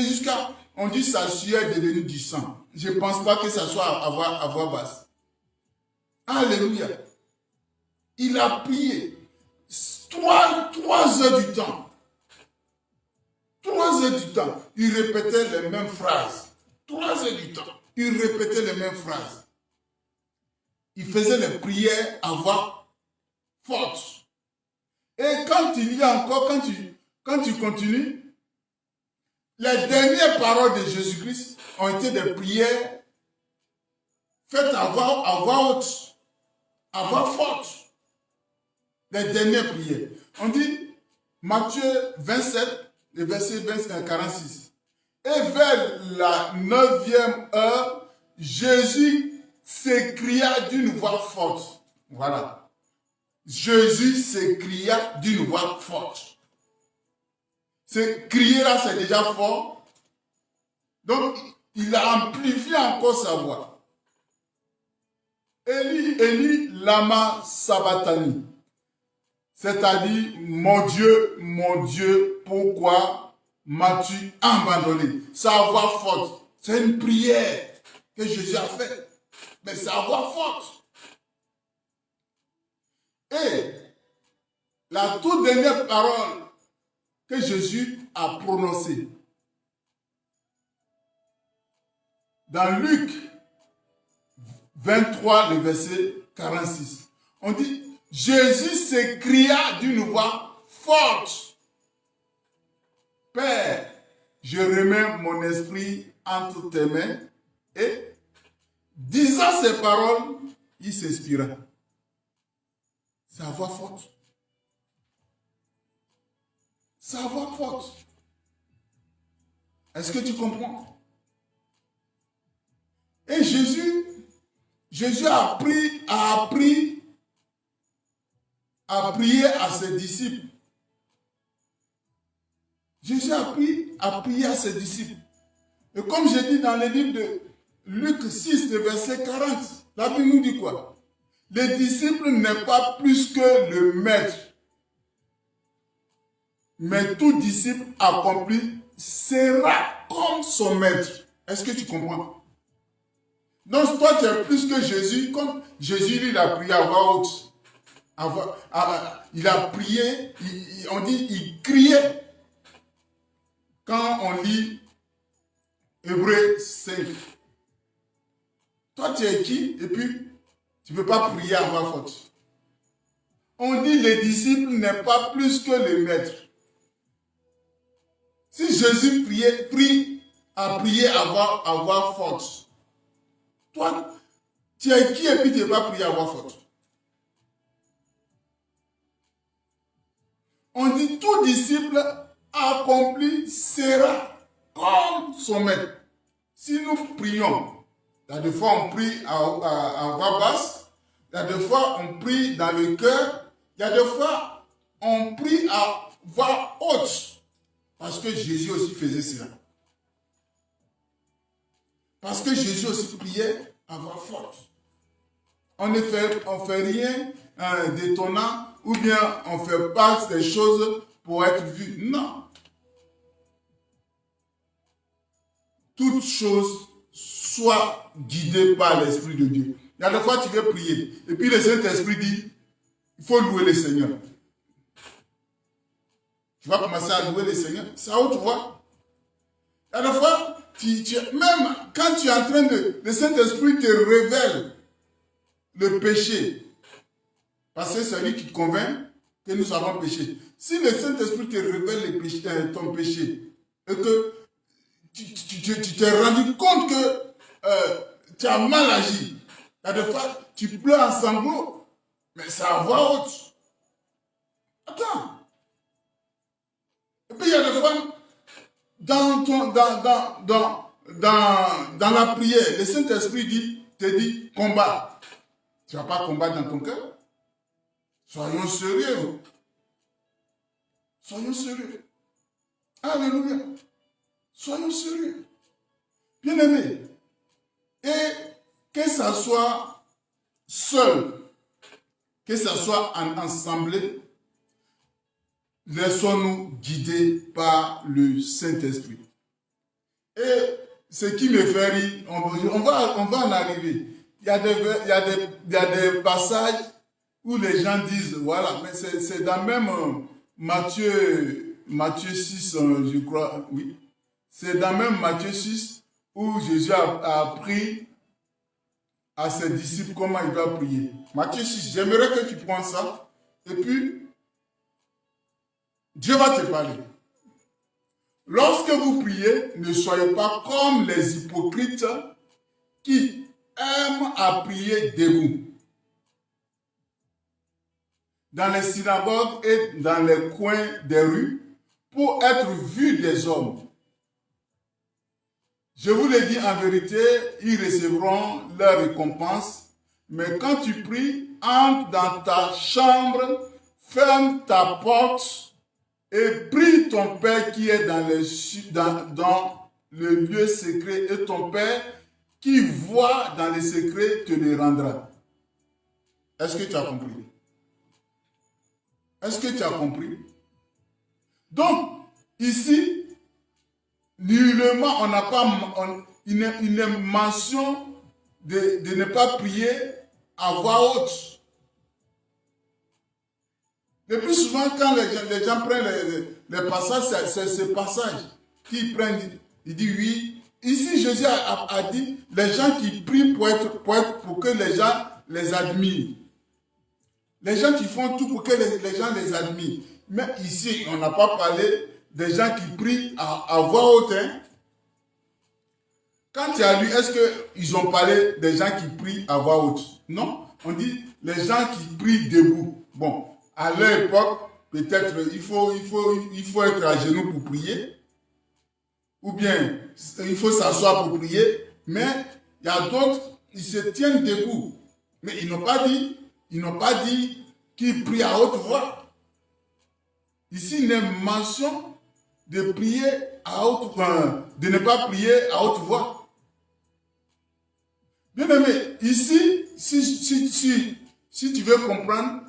jusqu'à... On dit sa sueur est devenue du sang. Je ne pense pas que ça soit à voix basse. Alléluia. Il a prié 3 heures du temps. 3 heures du temps. Il répétait les mêmes phrases. 3 heures du temps. Il répétait les mêmes phrases. Il faisait les prières à voix forte. Et quand il y a encore, quand tu continues, les dernières paroles de Jésus-Christ ont été des prières faites à voix haute, à voix forte. Les dernières prières. On dit, Matthieu 27, le verset 46. Et vers la 9e heure, Jésus s'écria d'une voix forte. Voilà. Jésus s'écria d'une voix forte. Ce crier là, c'est déjà fort. Donc, il a amplifié encore sa voix. Eli, Eli, lama sabachthani. C'est-à-dire, mon Dieu, pourquoi m'as-tu abandonné? Sa voix forte. C'est une prière que Jésus a faite. Mais sa voix forte. Et la toute dernière parole que Jésus a prononcées. Dans Luc 23, le verset 46, on dit, Jésus s'écria d'une voix forte, Père, je remets mon esprit entre tes mains. Et disant ces paroles, il s'inspira. Sa voix forte. Sa voix forte. Est-ce que tu comprends? Et Jésus a appris à prier à ses disciples. Jésus a appris à prier à ses disciples. Et comme j'ai dit dans le livre de Luc 6, le verset 40, la Bible nous dit quoi? Le disciple n'est pas plus que le maître. Mais tout disciple accompli sera comme son maître. Est-ce que tu comprends? Donc toi tu es plus que Jésus, comme Jésus il a prié à voix haute. Il a prié, on dit il criait. Quand on lit Hébreux 5, toi tu es qui? Et puis tu ne peux pas prier à voix forte. On dit le disciple n'est pas plus que le maître. Si Jésus a prié à voix forte, toi, tu es qui et puis tu ne peux pas prier à voix forte? On dit tout disciple accompli sera comme son maître. Si nous prions, il y a des fois on prie à voix basse, il y a des fois on prie dans le cœur, il y a des fois on prie à voix haute. Parce que Jésus aussi faisait cela. Parce que Jésus aussi priait à voix forte. On ne fait rien d'étonnant ou bien on ne fait pas des choses pour être vu. Non. Toute chose soit guidée par l'Esprit de Dieu. Il y a des fois tu veux prier et puis le Saint-Esprit dit il faut louer le Seigneur. Tu vas commencer à louer le Seigneur. C'est où tu vois. Il y a des fois, même quand tu es en train le Saint-Esprit te révèle le péché. Parce que c'est lui qui te convainc que nous avons péché. Si le Saint-Esprit te révèle ton péché et que tu t'es rendu compte que tu as mal agi, il y a des fois, tu pleures en sanglots, mais c'est à voix haute. Attends. Et puis il y a des fois, dans la prière, le Saint-Esprit te dit combat. Tu ne vas pas combattre dans ton cœur. Soyons sérieux. Soyons sérieux. Alléluia. Soyons sérieux. Bien-aimés. Et que ça soit seul, que ça soit en assemblée, laissons-nous guider par le Saint-Esprit. Et ce qui me fait rire, on va en arriver. Il y a des passages où les gens disent, voilà, mais c'est dans même Matthieu 6, je crois, oui. C'est dans même Matthieu 6 où Jésus a appris à ses disciples comment il doit prier. Matthieu 6, j'aimerais que tu prennes ça et puis Dieu va te parler. Lorsque vous priez, ne soyez pas comme les hypocrites qui aiment à prier debout. Dans les synagogues et dans les coins des rues, pour être vus des hommes. Je vous le dis en vérité, ils recevront leur récompense. Mais quand tu pries, entre dans ta chambre, ferme ta porte, et prie ton Père qui est dans le lieu secret, et ton Père qui voit dans le secret te le rendra. Est-ce que tu as compris? Est-ce que tu as compris? Donc, ici, nullement, on n'a pas une mention de ne pas prier à voix haute. Le plus souvent, quand les gens prennent les passages, c'est ce passage qu'ils prennent. Il dit oui. Ici, Jésus a dit les gens qui prient pour que les gens les admirent. Les gens qui font tout pour que les gens les admirent. Mais ici, on n'a pas parlé des gens qui prient à voix haute. Hein. Quand tu as lu, est-ce qu'ils ont parlé des gens qui prient à voix haute? Non. On dit les gens qui prient debout. Bon, à leur époque, peut-être il faut être à genoux pour prier. Ou bien, il faut s'asseoir pour prier. Mais il y a d'autres, ils se tiennent debout. Mais ils n'ont pas dit qu'ils prient à haute voix. Ici, il y a une mention de prier à haute voix, de ne pas prier à haute voix. Bien aimé, ici, si tu veux comprendre,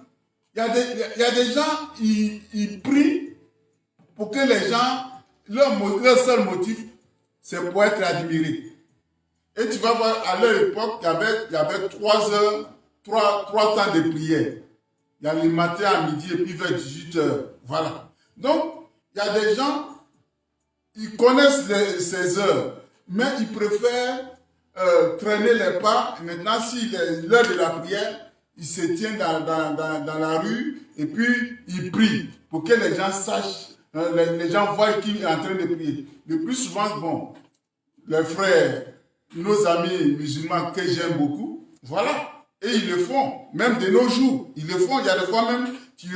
il y a des gens, ils prient pour que les gens, leur seul motif, c'est pour être admirés. Et tu vas voir, à leur époque, il y avait 3 heures, 3 temps de prière. Il y a le matin, à midi et puis vers 18 heures. Voilà. Donc, il y a des gens, ils connaissent ces heures, mais ils préfèrent traîner les pas. Maintenant, si l'heure de la prière, ils se tiennent dans la rue et puis ils prient pour que les gens sachent, les gens voient qu'il est en train de prier. Le plus souvent, bon, les frères, nos amis musulmans que j'aime beaucoup, voilà. Et ils le font, même de nos jours. Ils le font. Il y a des fois même, tu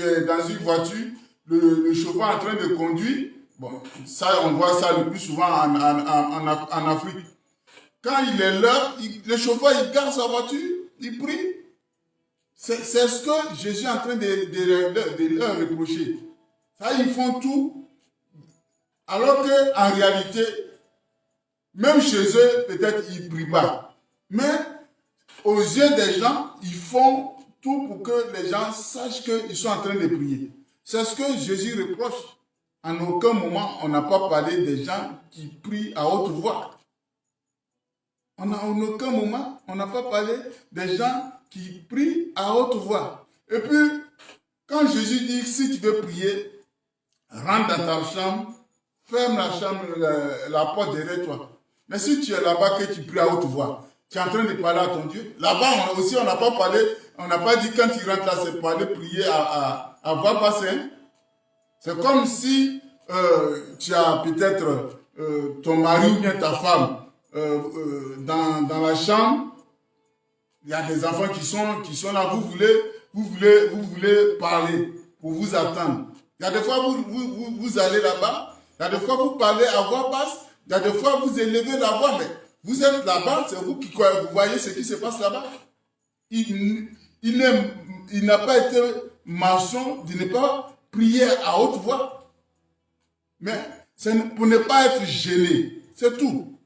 es dans une voiture, le chauffeur est en train de conduire. Bon, ça, on voit ça le plus souvent en Afrique. Quand il est là, le chauffeur, il garde sa voiture, il prie. C'est ce que Jésus est en train de leur reprocher. Ça, ils font tout. Alors qu'en réalité, même chez eux, peut-être ils ne prient pas. Mais aux yeux des gens, ils font tout pour que les gens sachent qu'ils sont en train de prier. C'est ce que Jésus reproche. En aucun moment, on n'a pas parlé des gens qui prient à haute voix. En aucun moment, on n'a pas parlé des gens qui prient à haute voix. Et puis, quand Jésus dit, si tu veux prier, rentre dans ta chambre, ferme la chambre, la porte derrière toi. Mais si tu es là-bas que tu pries à haute voix, tu es en train de parler à ton Dieu. Là-bas aussi, on n'a pas parlé, on n'a pas dit quand tu rentres là, c'est parler, prier à voix basse. Hein? C'est comme si tu as peut-être ton mari ou bien ta femme dans la chambre. Il y a des enfants qui sont là, vous voulez parler pour vous attendre. Il y a des fois, vous allez là-bas, il y a des fois, vous parlez à voix basse, il y a des fois, vous élevez la voix, mais vous êtes là-bas, c'est vous qui voyez ce qui se passe là-bas. Il n'a pas été mention de ne pas prier à haute voix. Mais c'est pour ne pas être gêné, c'est tout.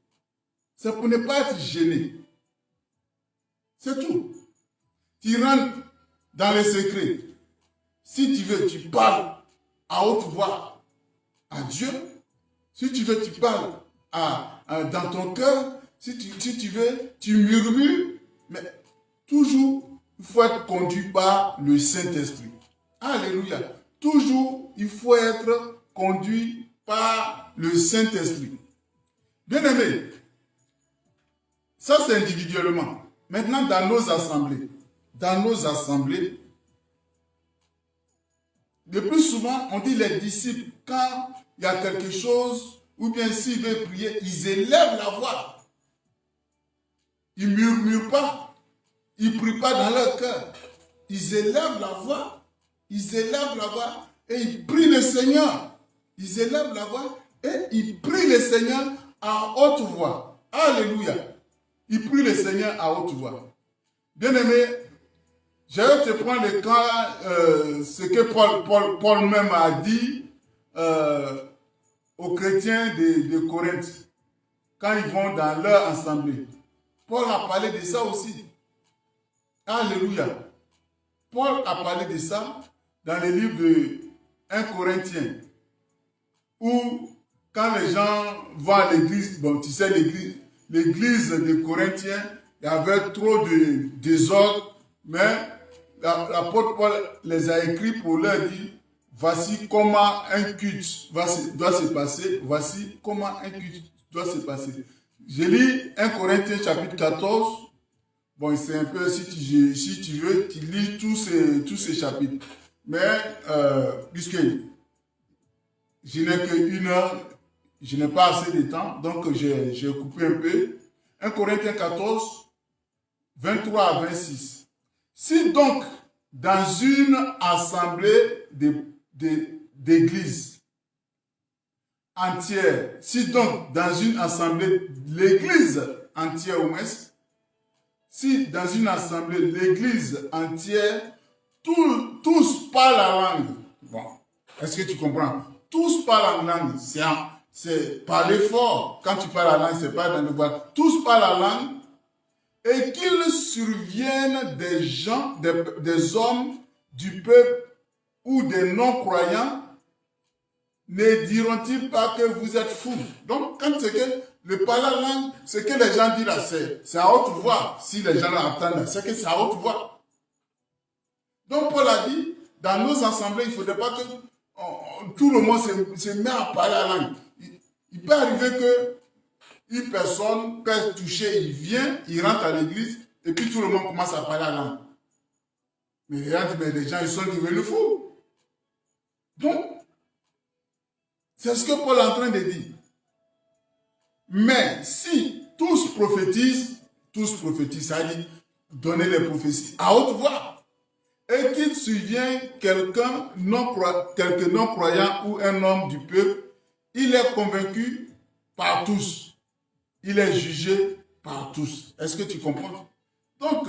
C'est pour ne pas être gêné. C'est tout. Tu rentres dans les secrets. Si tu veux, tu parles à haute voix à Dieu. Si tu veux, tu parles dans ton cœur. Si tu veux, tu murmures. Mais toujours, il faut être conduit par le Saint-Esprit. Alléluia. Toujours, il faut être conduit par le Saint-Esprit. Bien-aimé, ça c'est individuellement. Maintenant, dans nos assemblées, le plus souvent, on dit les disciples, quand il y a quelque chose, ou bien s'ils veulent prier, ils élèvent la voix. Ils ne murmurent pas. Ils ne prient pas dans leur cœur. Ils élèvent la voix. Ils élèvent la voix et ils prient le Seigneur. Ils élèvent la voix et ils prient le Seigneur à haute voix. Alléluia. Ils prient le Seigneur à haute voix. Bien-aimé, je vais te prendre le cas, ce que Paul même a dit aux chrétiens de Corinthe, quand ils vont dans leur assemblée. Paul a parlé de ça aussi. Alléluia. Paul a parlé de ça dans le livre de 1 Corinthiens, où quand les gens vont à l'église, bon, tu sais, l'église de Corinthiens, il y avait trop de désordre, mais l'apôtre Paul les a écrits pour leur dire, voici comment un culte doit se passer, voici comment un culte doit se passer. Je lis 1 Corinthiens chapitre 14. Bon, c'est un peu, si tu veux, tu lis tous ces chapitres. Mais, puisque je n'ai qu'une heure, je n'ai pas assez de temps, donc j'ai coupé un peu. 1 Corinthiens 14, 23 à 26. Si donc, dans une assemblée d'église entière, si donc, dans une assemblée, l'église entière au moins, si dans une assemblée, l'église entière, tous parlent la langue. Bon, est-ce que tu comprends? Tous parlent la langue. C'est parler fort. Quand tu parles la langue, c'est pas dans le bois. Tous parlent la langue. Et qu'il survienne des gens, des hommes du peuple ou des non-croyants, ne diront-ils pas que vous êtes fous? Donc, quand c'est que le parler la langue, ce que les gens disent là, c'est à haute voix. Si les gens l'entendent, c'est que c'est à haute voix. Donc, Paul a dit, dans nos assemblées, il ne faudrait pas que tout le monde se met à parler la langue. Il peut arriver que une personne peut toucher, il vient, il rentre à l'église, et puis tout le monde commence à parler la langue. Mais les gens, ils sont devenus fous. Donc, c'est ce que Paul est en train de dire. Mais si tous prophétisent, ça dit donner les prophéties à haute voix, et qu'il survient quelques non-croyants ou un homme du peuple, il est convaincu par tous. Il est jugé par tous. Est-ce que tu comprends? Donc,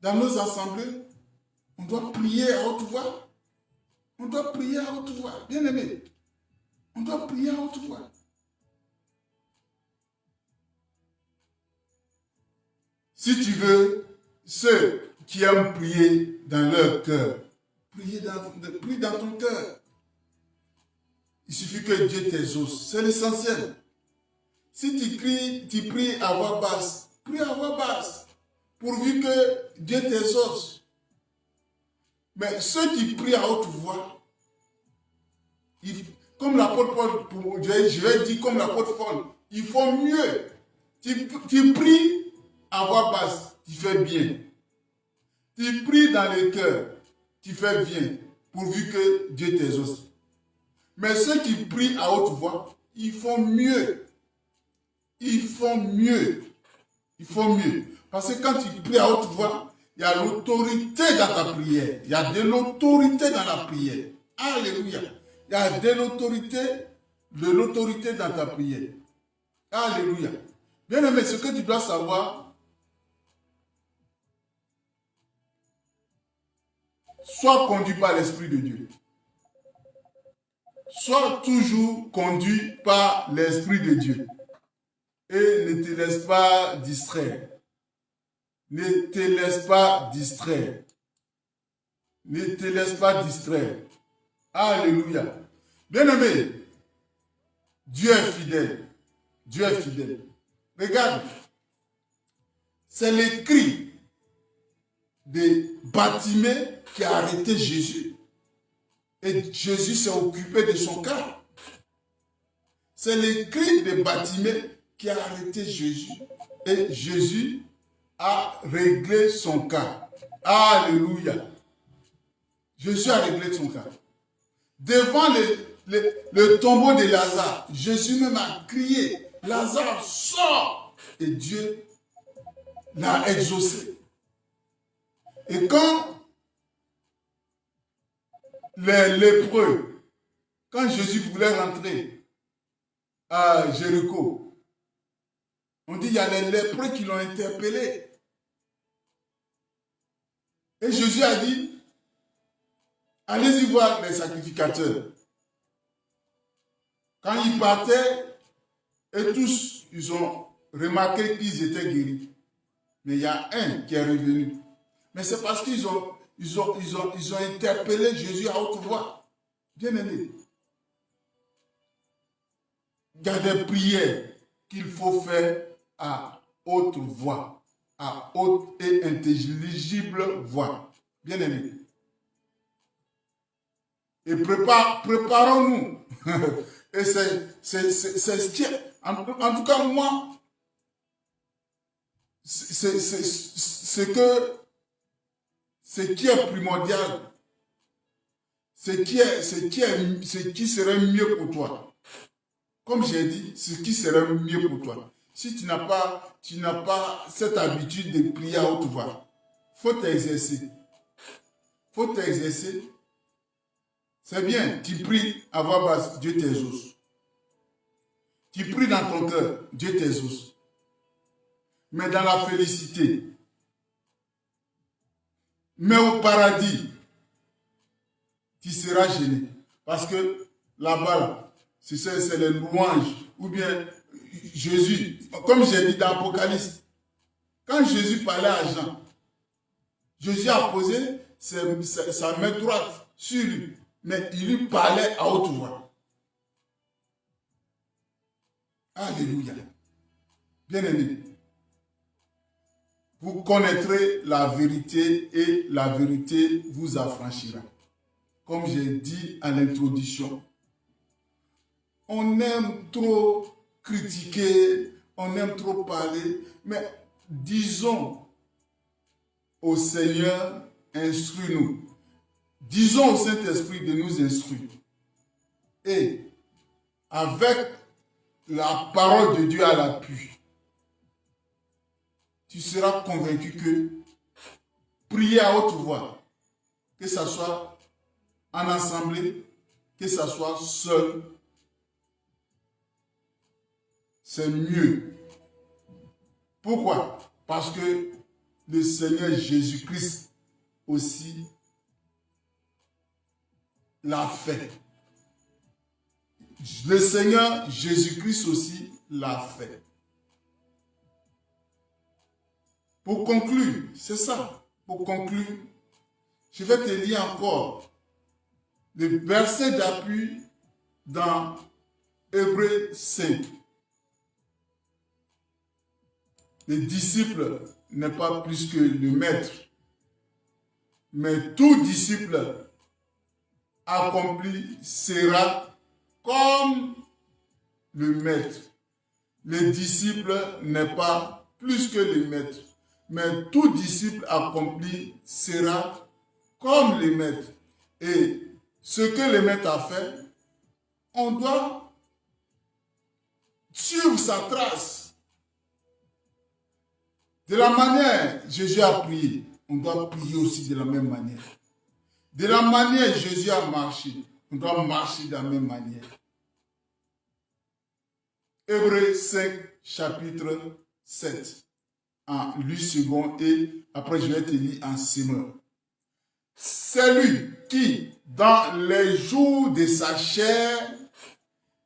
dans nos assemblées, on doit prier à haute voix. On doit prier à haute voix. Bien aimé, on doit prier à haute voix. Si tu veux, ceux qui aiment prier dans leur cœur, prie dans ton cœur. Il suffit que Dieu t'exauce. C'est l'essentiel. Si tu pries à voix basse, prie à voix basse, pourvu que Dieu t'exauce. Mais ceux qui prient à haute voix, comme l'apôtre Paul, je vais dire comme l'apôtre Paul, il faut mieux. Tu pries à voix basse, tu fais bien. Tu pries dans le cœur, tu fais bien, pourvu que Dieu t'exauce. Mais ceux qui prient à haute voix, ils font mieux. Ils font mieux. Il faut mieux. Parce que quand tu pries à haute voix, il y a l'autorité dans ta prière. Il y a de l'autorité dans la prière. Alléluia. Il y a de l'autorité dans ta prière. Alléluia. Bien aimé, ce que tu dois savoir, sois conduit par l'Esprit de Dieu. Sois toujours conduit par l'Esprit de Dieu. Et ne te laisse pas distraire. Ne te laisse pas distraire. Ne te laisse pas distraire. Alléluia. Bien-aimé, Dieu est fidèle. Dieu est fidèle. Regarde, c'est le cri de Bartimée qui a arrêté Jésus. Et Jésus s'est occupé de son cas. C'est le cri de Bartimée qui a arrêté Jésus. Et Jésus a réglé son cas. Alléluia. Jésus a réglé son cas. Devant le tombeau de Lazare, Jésus même a crié, Lazare, sors! Et Dieu l'a exaucé. Et quand les lépreux, quand Jésus voulait rentrer à Jéricho, on dit il y a les lépreux qui l'ont interpellé. Et Jésus a dit, allez-y voir les sacrificateurs. Quand ils partaient, et tous, ils ont remarqué qu'ils étaient guéris. Mais il y a un qui est revenu. Mais c'est parce qu'ils ont interpellé Jésus à haute voix. Bien aimé. Il y a des prières qu'il faut faire à haute voix, à haute et intelligible voix. bien aimé. Et préparons-nous. Et c'est ce qui est, en tout cas moi, ce qui est primordial, ce qui serait mieux pour toi. Comme j'ai dit, ce qui serait mieux pour toi. Si tu n'as pas cette habitude de prier à haute voix, faut t'exercer. Faut t'exercer. C'est bien, tu pries à voix basse, Dieu t'exauce. Tu pries dans ton cœur, Dieu t'exauce. Mais dans la félicité, mais au paradis, tu seras gêné. Parce que là-bas, c'est les louanges. Ou bien Jésus, comme j'ai dit dans l'Apocalypse, quand Jésus parlait à Jean, Jésus a posé sa main droite sur lui, mais il lui parlait à haute voix. Alléluia. Bien-aimé, vous connaîtrez la vérité et la vérité vous affranchira. Comme j'ai dit à l'introduction, on aime trop critiquer, on aime trop parler, mais disons au Seigneur, instruis-nous. Disons au Saint-Esprit de nous instruire. Et avec la parole de Dieu à l'appui, tu seras convaincu que prier à haute voix, que ce soit en assemblée, que ce soit seul, c'est mieux. Pourquoi? Parce que le Seigneur Jésus-Christ aussi l'a fait. Le Seigneur Jésus-Christ aussi l'a fait. Pour conclure, c'est ça. Pour conclure, je vais te lire encore le verset d'appui dans Hébreux 5. Le disciple n'est pas plus que le maître, mais tout disciple accompli sera comme le maître. Le disciple n'est pas plus que le maître, mais tout disciple accompli sera comme le maître. Et ce que le maître a fait, on doit suivre sa trace. De la manière Jésus a prié, on doit prier aussi de la même manière. De la manière Jésus a marché, on doit marcher de la même manière. Hébreux 5, chapitre 7, en lui second, et après je vais te lire en Semeur. C'est lui qui, dans les jours de sa chair,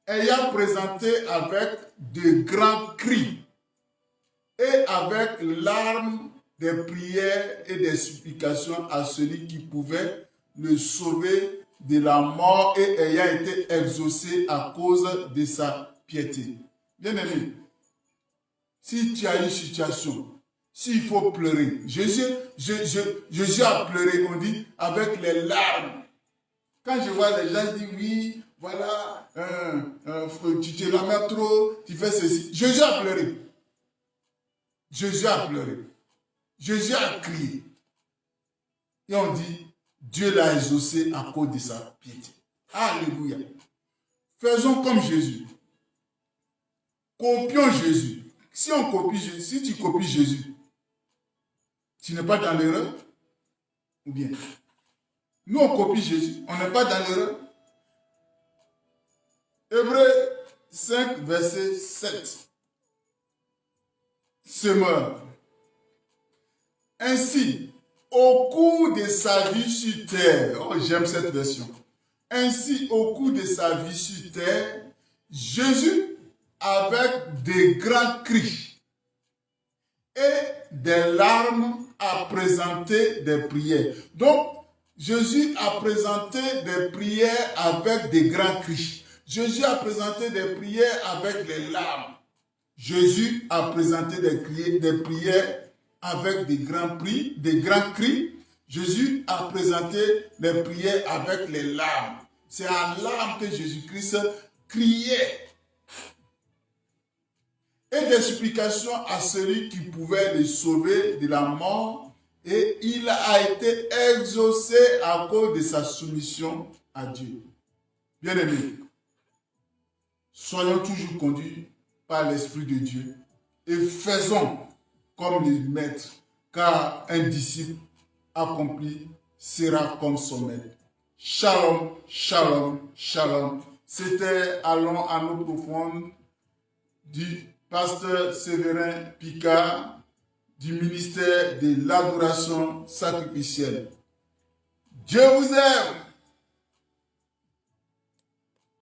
ayant présenté avec de grands cris et avec larmes des prières et des supplications à celui qui pouvait le sauver de la mort et ayant été exaucé à cause de sa piété. Bien-aimé, si tu as une situation, s'il faut pleurer, Jésus a pleuré, on dit, avec les larmes. Quand je vois les gens dire, oui, voilà, tu te la mets trop, tu fais ceci. Jésus a pleuré. Jésus a pleuré. Jésus a crié. Et on dit, Dieu l'a exaucé à cause de sa piété. Alléluia. Faisons comme Jésus. Copions Jésus. Si on copie Jésus, si tu copies Jésus, tu n'es pas dans l'erreur? Ou bien? Nous, on copie Jésus. On n'est pas dans l'erreur. Hébreux 5, verset 7. Semeur. Ainsi, au cours de sa vie sur terre, oh, j'aime cette version. Ainsi, au cours de sa vie sur terre, Jésus, avec de grands cris et des larmes, a présenté des prières. Donc, Jésus a présenté des prières avec des grands cris. Jésus a présenté des prières avec les larmes. Jésus a présenté des prières avec des grands cris. Jésus a présenté les prières avec les larmes. C'est en larmes que Jésus-Christ criait. Et des supplications à celui qui pouvait les sauver de la mort. Et il a été exaucé à cause de sa soumission à Dieu. Bien-aimés, soyons toujours conduits par l'Esprit de Dieu et faisons comme les maîtres, car un disciple accompli sera comme son maître. Shalom, shalom, shalom. C'était Allons à l'eau profonde du pasteur Séverin Picard du ministère de l'adoration sacrificielle. Dieu vous aime.